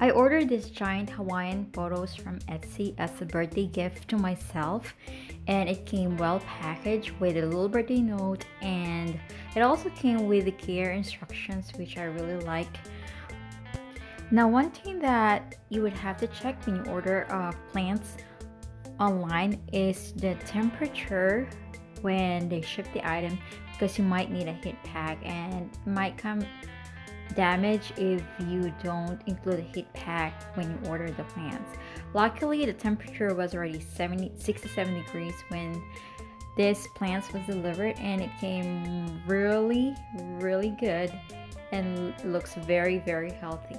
I ordered this giant Hawaiian Pothos from Etsy as a birthday gift to myself, and it came well packaged with a little birthday note, and it also came with the care instructions, which I really like. Now, one thing that you would have to check when you order plants online is the temperature when they ship the item, because you might need a heat pack and it might come damage if you don't include a heat pack when you order the plants. Luckily, the temperature was already 67 degrees when this plants was delivered, and it came really good and looks very healthy.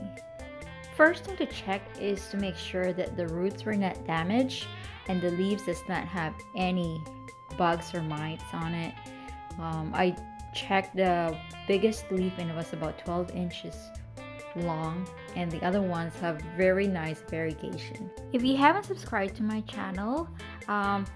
First thing to check is to make sure that the roots were not damaged and the leaves does not have any bugs or mites on it. I checked the biggest leaf and it was about 12 inches long, and the other ones have very nice variegation. If you haven't subscribed to my channel,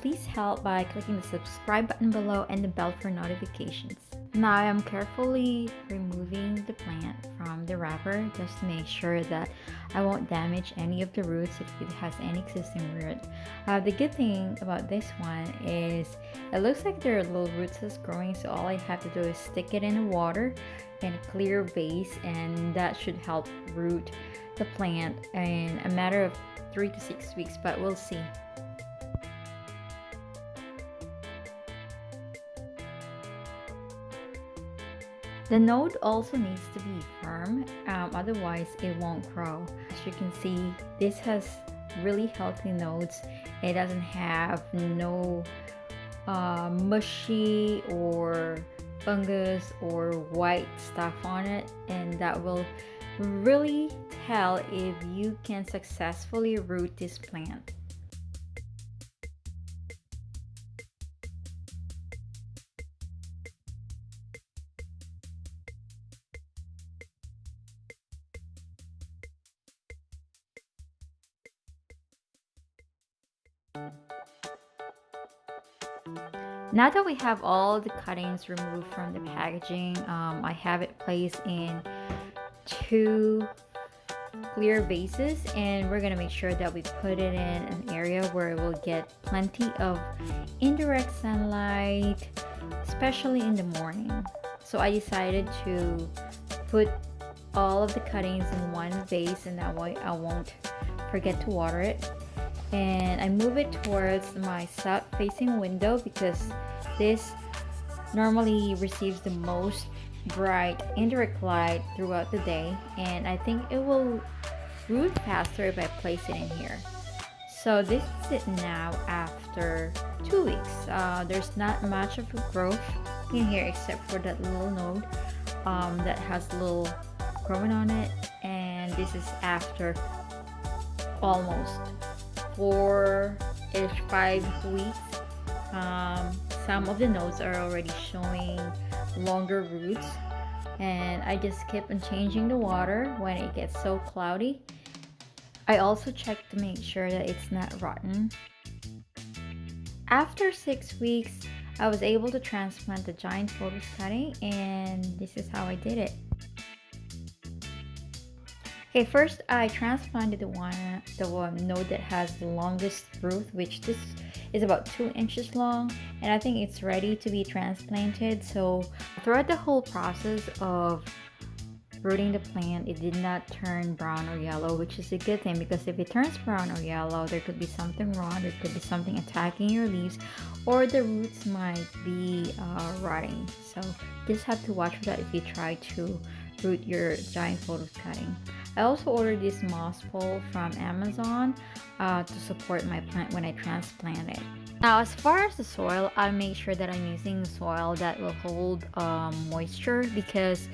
please help by clicking the subscribe button below and the bell for notifications. Now I am carefully removing the plant from the wrapper just to make sure that I won't damage any of the roots if it has any existing root. The good thing about this one is it looks like there are little roots that's growing, so all I have to do is stick it in the water in a clear vase, and that should help root the plant in a matter of 3 to 6 weeks, but we'll see. The node also needs to be firm, otherwise it won't grow. As you can see, this has really healthy nodes. It doesn't have no mushy or fungus or white stuff on it, and that will really tell if you can successfully root this plant. Now that we have all the cuttings removed from the packaging, I have it placed in 2 clear vases, and we're gonna make sure that we put it in an area where it will get plenty of indirect sunlight, especially in the morning. So I decided to put all of the cuttings in one vase, and that way I won't forget to water it. And I move it towards my south facing window because this normally receives the most bright indirect light throughout the day, and I think it will root faster if I place it in here. So this is it now after 2 weeks. There's not much of a growth in here except for that little node that has little growing on it, and this is after almost 4-ish, 5 weeks. Some of the nodes are already showing longer roots, and I just keep on changing the water when it gets so cloudy. I also check to make sure that it's not rotten. After 6 weeks, I was able to transplant the giant Pothos cutting, and this is how I did it. Okay, first I transplanted the one node that has the longest root, which this is about 2 inches long, and I think it's ready to be transplanted. So throughout the whole process of rooting the plant, it did not turn brown or yellow, which is a good thing, because if it turns brown or yellow, there could be something wrong. There could be something attacking your leaves, or the roots might be rotting. So just have to watch for that if you try to root your giant Pothos cutting. I also ordered this moss pole from Amazon to support my plant when I transplant it. Now, as far as the soil, I make sure that I'm using soil that will hold moisture, because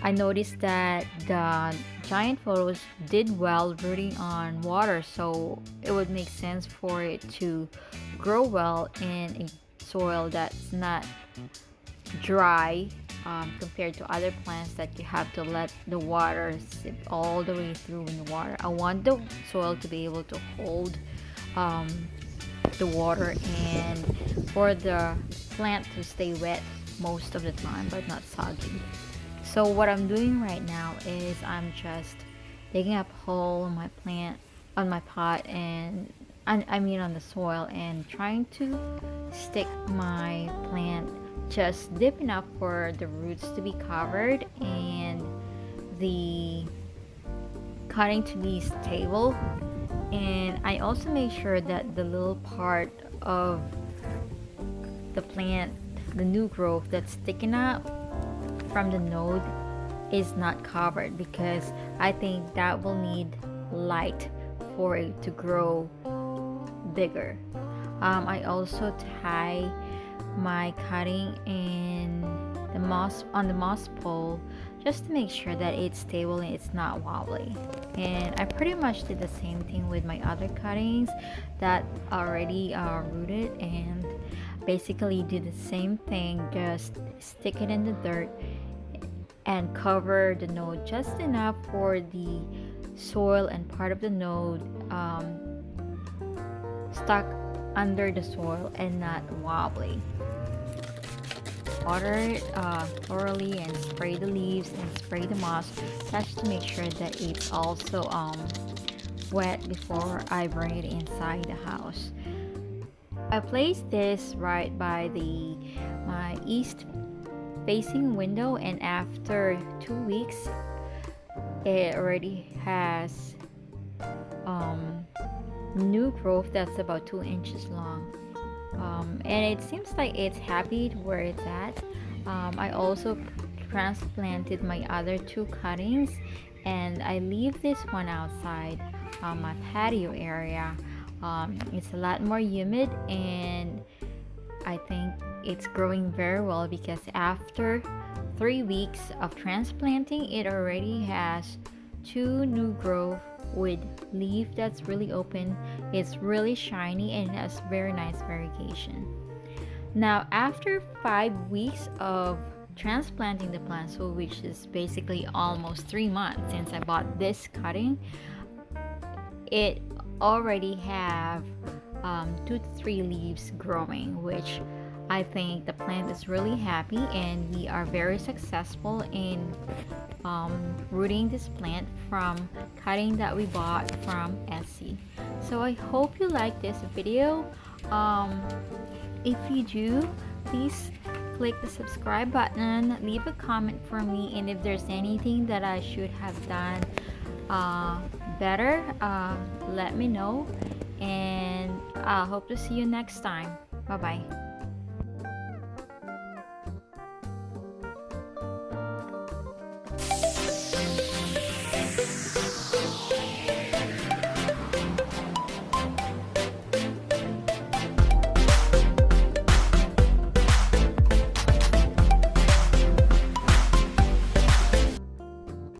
I noticed that the giant Pothos did well rooting on water, so it would make sense for it to grow well in a soil that's not dry compared to other plants that you have to let the water sip all the way through in the water. I want the soil to be able to hold the water and for the plant to stay wet most of the time but not soggy. So what I'm doing right now is I'm just digging up a hole on my plant, on my pot, and I mean on the soil, and trying to stick my plant just deep enough for the roots to be covered and the cutting to be stable. And I also make sure that the little part of the plant, the new growth that's sticking out from the node, is not covered, because I think that will need light for it to grow bigger. I also tie my cutting in the moss, on the moss pole, just to make sure that it's stable and it's not wobbly. And I pretty much did the same thing with my other cuttings that already rooted, and basically do the same thing, just stick it in the dirt and cover the node just enough for the soil and part of the node stuck under the soil and not wobbly. Water it thoroughly and spray the leaves and spray the moss, just to make sure that it's also wet before I bring it inside the house. I placed this right by my east facing window, and after 2 weeks it already has new growth that's about 2 inches long. And it seems like it's happy where it's at. I also transplanted my other 2 cuttings, and I leave this one outside my patio area. It's a lot more humid, and I think it's growing very well, because after 3 weeks of transplanting, it already has 2 new growth with leaf that's really open. It's really shiny and it has very nice variegation. Now after 5 weeks of transplanting the plant, so which is basically almost 3 months since I bought this cutting, it already have 2 to 3 leaves growing, which I think the plant is really happy, and we are very successful in rooting this plant from cutting that we bought from Etsy. So I hope you like this video. If you do, please click the subscribe button, leave a comment for me, and if there's anything that I should have done better, let me know, and I hope to see you next time. Bye bye.